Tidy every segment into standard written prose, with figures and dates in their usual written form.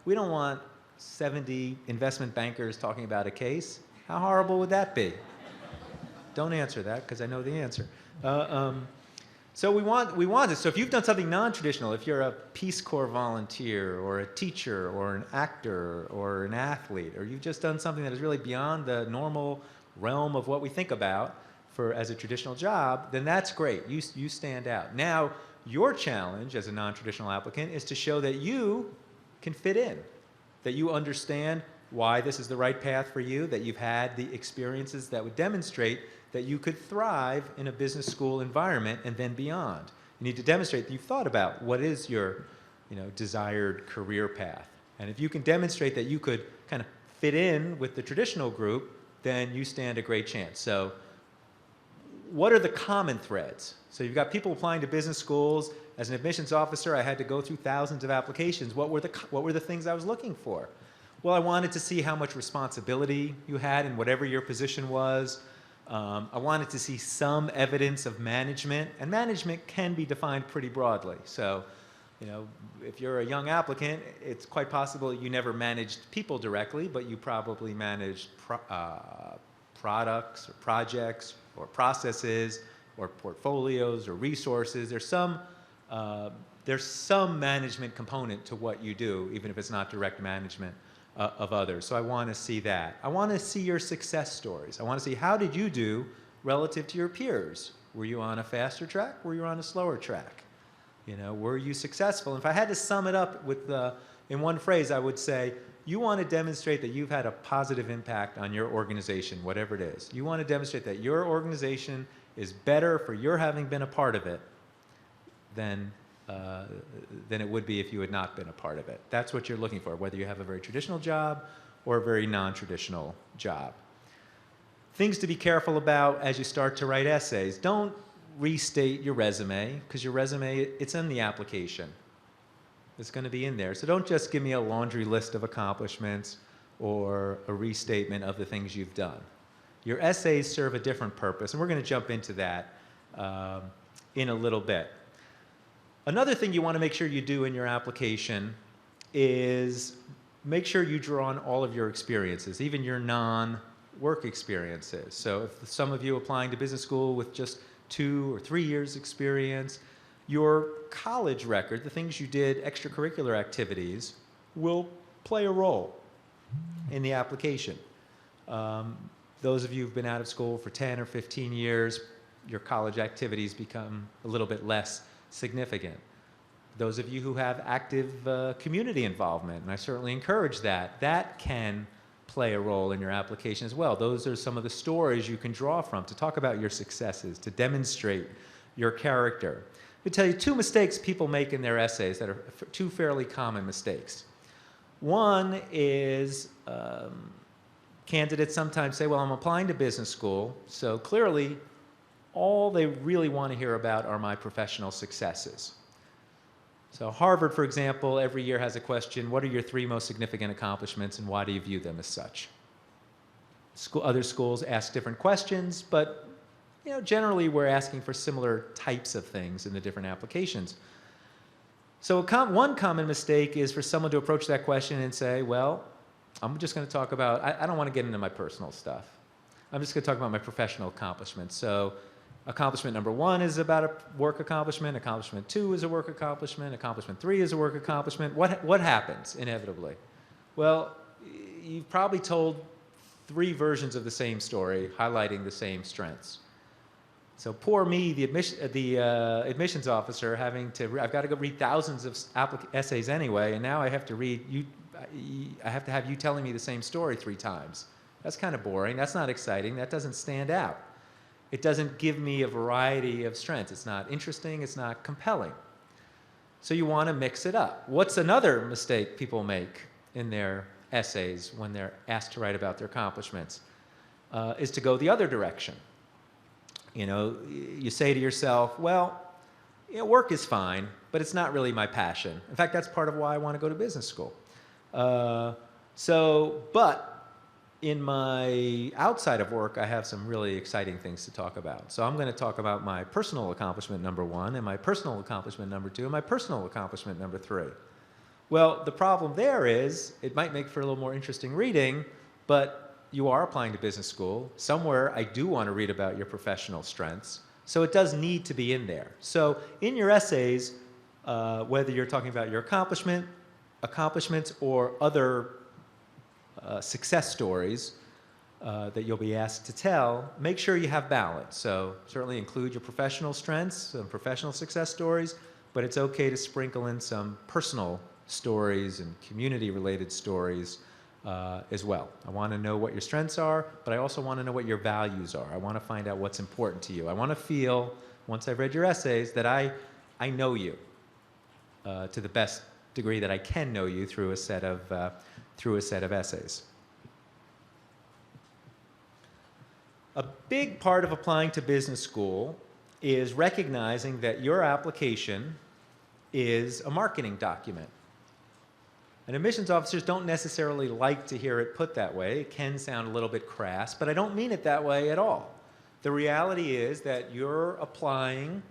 We don't want 70 investment bankers talking about a case. How horrible would that be? Don't answer that, because I know the answer. So we want this. So if you've done something non-traditional, if you're a Peace Corps volunteer or a teacher or an actor or an athlete, or you've just done something that is really beyond the normal realm of what we think about as a traditional job, then that's great. You stand out. Now, your challenge as a non-traditional applicant is to show that you can fit in, that you understand why this is the right path for you, that you've had the experiences that would demonstrate that you could thrive in a business school environment and then beyond. You need to demonstrate that you've thought about what is your desired career path. And if you can demonstrate that you could kind of fit in with the traditional group, then you stand a great chance. So what are the common threads? So you've got people applying to business schools. As an admissions officer, I had to go through thousands of applications. What were the things I was looking for? Well, I wanted to see how much responsibility you had in whatever your position was. I wanted to see some evidence of management, and management can be defined pretty broadly. So, if you're a young applicant, it's quite possible you never managed people directly, but you probably managed products or projects or processes or portfolios or resources. There's some management component to what you do, even if it's not direct management of others. So I want to see that. I want to see your success stories. I want to see, how did you do relative to your peers? Were you on a faster track? Were you on a slower track? Were you successful? And if I had to sum it up in one phrase, I would say, you want to demonstrate that you've had a positive impact on your organization, whatever it is. You want to demonstrate that your organization is better for your having been a part of it than it would be if you had not been a part of it. That's what you're looking for, whether you have a very traditional job or a very non-traditional job. Things to be careful about as you start to write essays. Don't restate your resume, because your resume, it's in the application. It's going to be in there. So don't just give me a laundry list of accomplishments or a restatement of the things you've done. Your essays serve a different purpose, and we're going to jump into that in a little bit. Another thing you want to make sure you do in your application is make sure you draw on all of your experiences, even your non-work experiences. So if some of you applying to business school with just 2 or 3 years experience, your college record, the things you did, extracurricular activities, will play a role in the application. Those of you who've been out of school for 10 or 15 years, your college activities become a little bit less significant. Those of you who have active community involvement, and I certainly encourage that, that can play a role in your application as well. Those are some of the stories you can draw from to talk about your successes, to demonstrate your character. Let me tell you 2 mistakes people make in their essays that are 2 fairly common mistakes. One is candidates sometimes say, well, I'm applying to business school, so clearly all they really want to hear about are my professional successes. So Harvard, for example, every year has a question, what are your 3 most significant accomplishments and why do you view them as such? Other schools ask different questions, but generally we're asking for similar types of things in the different applications. So one common mistake is for someone to approach that question and say, well, I'm just going to talk about, I don't want to get into my personal stuff. I'm just going to talk about my professional accomplishments. So accomplishment number 1 is about a work accomplishment. Accomplishment 2 is a work accomplishment. Accomplishment 3 is a work accomplishment. What happens inevitably? Well, you've probably told 3 versions of the same story, highlighting the same strengths. So poor me, the admissions officer, I've got to go read thousands of essays anyway, and now I have to have you telling me the same story 3 times. That's kind of boring. That's not exciting. That doesn't stand out. It doesn't give me a variety of strengths. It's not interesting. It's not compelling. So you want to mix it up. What's another mistake people make in their essays when they're asked to write about their accomplishments? Is to go the other direction. You say to yourself, well, work is fine, but it's not really my passion. In fact, that's part of why I want to go to business school. But in my outside of work, I have some really exciting things to talk about. So I'm going to talk about my personal accomplishment number 1, and my personal accomplishment number 2, and my personal accomplishment number 3. Well, the problem there is it might make for a little more interesting reading, but you are applying to business school. Somewhere I do want to read about your professional strengths, so it does need to be in there. So in your essays, whether you're talking about your accomplishments or other success stories that you'll be asked to tell, make sure you have balance. So certainly include your professional strengths, some professional success stories, but it's okay to sprinkle in some personal stories and community-related stories as well. I want to know what your strengths are, but I also want to know what your values are. I want to find out what's important to you. I want to feel, once I've read your essays, that I know you to the best degree that I can know you through a set of essays. A big part of applying to business school is recognizing that your application is a marketing document. And admissions officers don't necessarily like to hear it put that way. It can sound a little bit crass, but I don't mean it that way at all. The reality is that you're applying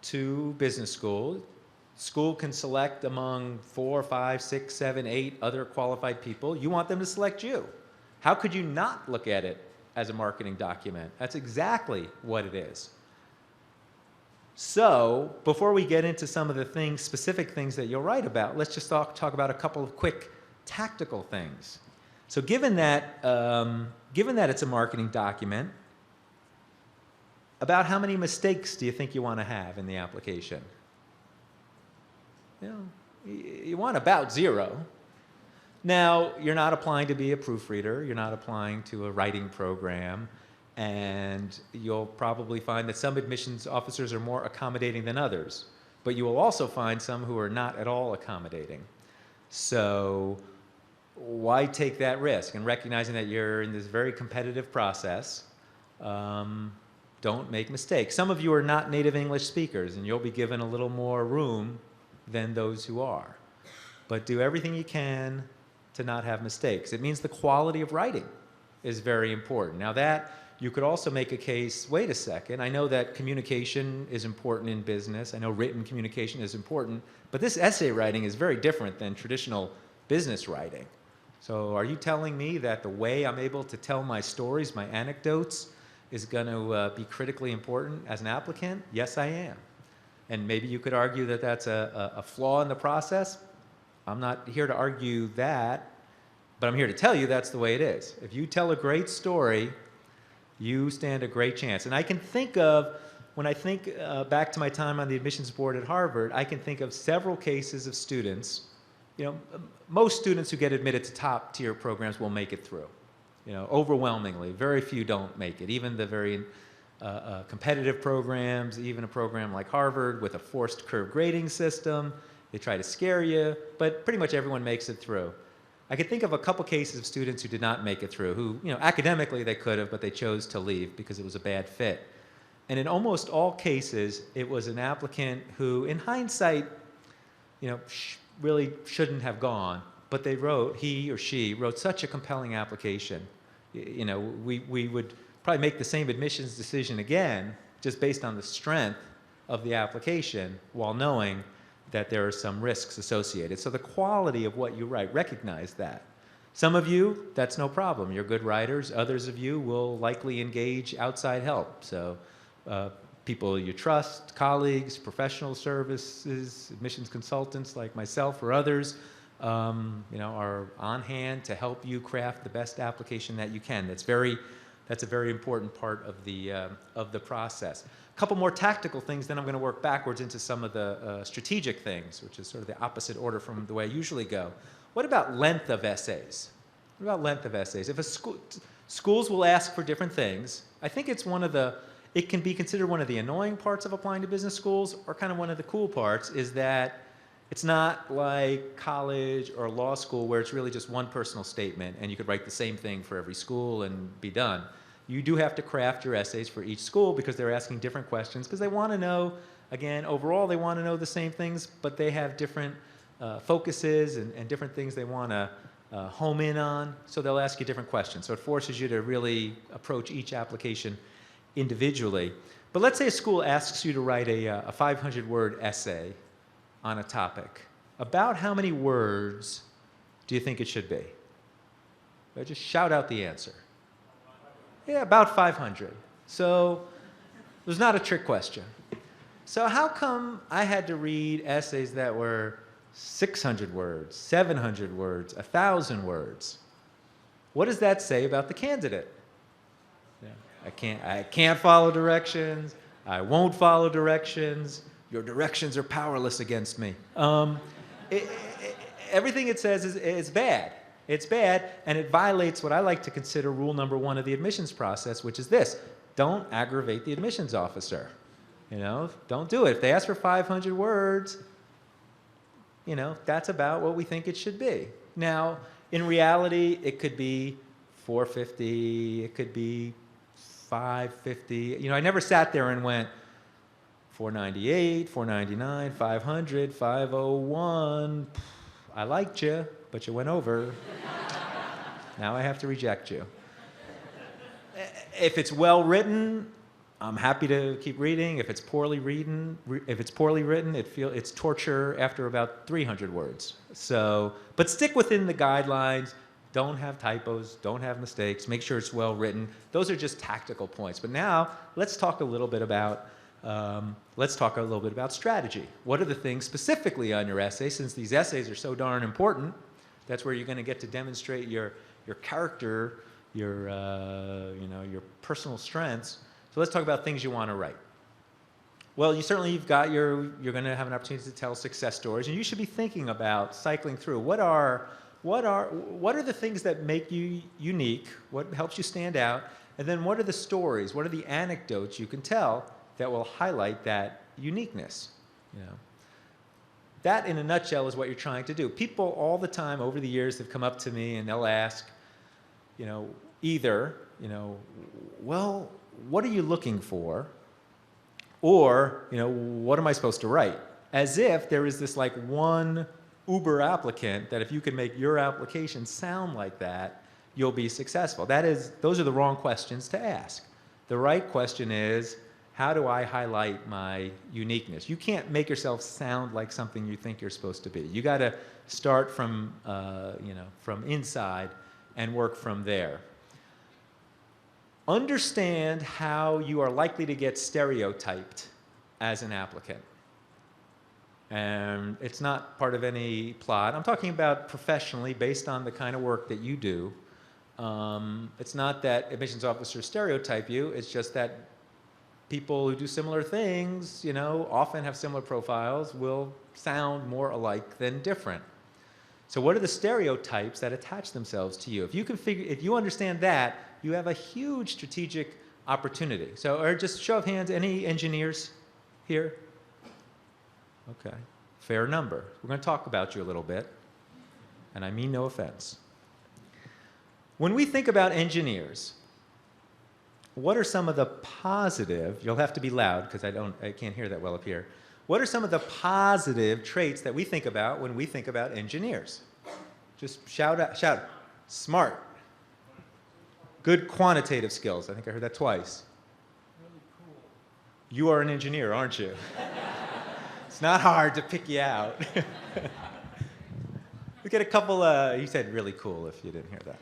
to business school. School can select among 4, 5, 6, 7, 8 other qualified people. You want them to select you. How could you not look at it as a marketing document? That's exactly what it is. So before we get into some of the things, specific things that you'll write about, let's just talk about a couple of quick tactical things. So given that it's a marketing document, about how many mistakes do you think you want to have in the application? You want about 0. Now, you're not applying to be a proofreader. You're not applying to a writing program. And you'll probably find that some admissions officers are more accommodating than others. But you will also find some who are not at all accommodating. So why take that risk? And recognizing that you're in this very competitive process, don't make mistakes. Some of you are not native English speakers, and you'll be given a little more room than those who are. But do everything you can to not have mistakes. It means the quality of writing is very important. Now that, you could also make a case, wait a second, I know that communication is important in business, I know written communication is important, but this essay writing is very different than traditional business writing. So are you telling me that the way I'm able to tell my stories, my anecdotes, is going to be critically important as an applicant? Yes, I am. And maybe you could argue that that's a flaw in the process. I'm not here to argue that, but I'm here to tell you that's the way it is. If you tell a great story, you stand a great chance. And I can think of, when I think back to my time on the admissions board at Harvard, I can think of several cases of students. Most students who get admitted to top tier programs will make it through. Overwhelmingly, very few don't make it. Even the very competitive programs, even a program like Harvard with a forced curve grading system, they try to scare you, but pretty much everyone makes it through. I could think of a couple cases of students who did not make it through, who, academically they could have, but they chose to leave because it was a bad fit. And in almost all cases, it was an applicant who, in hindsight, really shouldn't have gone, but he or she wrote such a compelling application. We would probably make the same admissions decision again, just based on the strength of the application, while knowing that there are some risks associated. So the quality of what you write, recognize that. Some of you, that's no problem. You're good writers. Others of you will likely engage outside help. So people you trust, colleagues, professional services, admissions consultants like myself or others, are on hand to help you craft the best application that you can. That's a very important part of the process. A couple more tactical things, then I'm going to work backwards into some of the strategic things, which is sort of the opposite order from the way I usually go. What about length of essays? What about length of essays? If schools will ask for different things, I think it can be considered one of the annoying parts of applying to business schools, or kind of one of the cool parts, is that it's not like college or law school where it's really just one personal statement and you could write the same thing for every school and be done. You do have to craft your essays for each school because they're asking different questions, because they want to know, again, overall they want to know the same things, but they have different focuses and different things they want to home in on, so they'll ask you different questions. So it forces you to really approach each application individually. But let's say a school asks you to write a 500-word essay on a topic. about how many words do you think it should be? Just shout out the answer. Yeah, about 500. So it was not a trick question. So how come I had to read essays that were 600 words, 700 words, 1,000 words? What does that say about the candidate? Yeah. I can't follow directions. I won't follow directions. Your directions are powerless against me. Everything it says is bad. It's bad, and it violates what I like to consider rule number 1 of the admissions process, which is this: don't aggravate the admissions officer. Don't do it. If they ask for 500 words, that's about what we think it should be. Now, in reality, it could be 450, it could be 550. I never sat there and went 498, 499, 500, 501. I liked you, but you went over. Now I have to reject you. If it's well written, I'm happy to keep reading. If it's poorly written, it's torture after about 300 words. But stick within the guidelines. Don't have typos. Don't have mistakes. Make sure it's well written. Those are just tactical points. But now let's talk a little bit about strategy. What are the things specifically on your essay? Since these essays are so darn important, that's where you're going to get to demonstrate your character, your personal strengths. So let's talk about things you want to write. Well, you're going to have an opportunity to tell success stories, and you should be thinking about cycling through what are the things that make you unique, what helps you stand out, and then what are the stories, what are the anecdotes you can tell that will highlight that uniqueness. That, in a nutshell, is what you're trying to do. People all the time over the years have come up to me and they'll ask, either, well, what are you looking for? Or, what am I supposed to write? As if there is this one uber applicant that if you can make your application sound like that, you'll be successful. Those are the wrong questions to ask. The right question is, how do I highlight my uniqueness? You can't make yourself sound like something you think you're supposed to be. You got to start from inside and work from there. Understand how you are likely to get stereotyped as an applicant. And it's not part of any plot. I'm talking about professionally, based on the kind of work that you do. It's not that admissions officers stereotype you. It's just that people who do similar things, often have similar profiles, will sound more alike than different. So what are the stereotypes that attach themselves to you? If you understand that, you have a huge strategic opportunity. Or just show of hands, any engineers here? Okay, fair number. We're going to talk about you a little bit, and I mean no offense. When we think about engineers, what are some of the positive, you'll have to be loud because I can't hear that well up here. What are some of the positive traits that we think about when we think about engineers? Just shout out. Smart. Good quantitative skills. I think I heard that twice. Really cool. You are an engineer, aren't you? It's not hard to pick you out. We get a couple, you said really cool if you didn't hear that.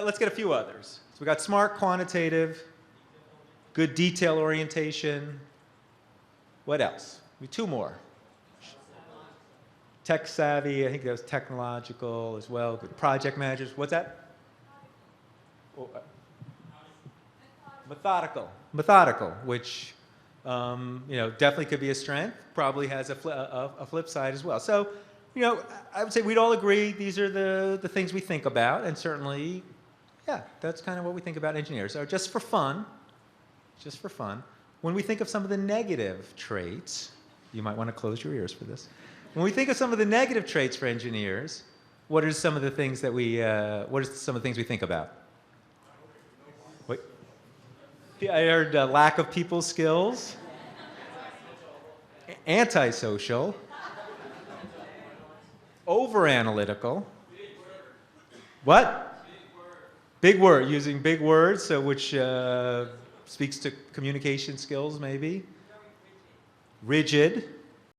Let's get a few others. So we got smart, quantitative, good detail orientation. What else? Two more. Tech savvy, I think that was technological as well. Good project managers. What's that? Oh, methodical, which definitely could be a strength. Probably has a flip side as well. So, I would say we'd all agree these are the things we think about, and certainly, yeah, that's kind of what we think about engineers. So just for fun, when we think of some of the negative traits, you might want to close your ears for this. When we think of some of the negative traits for engineers, what are some of the things that we think about? Wait. I heard lack of people skills, antisocial, over-analytical. What? Big word, using big words, so which speaks to communication skills, maybe. Rigid.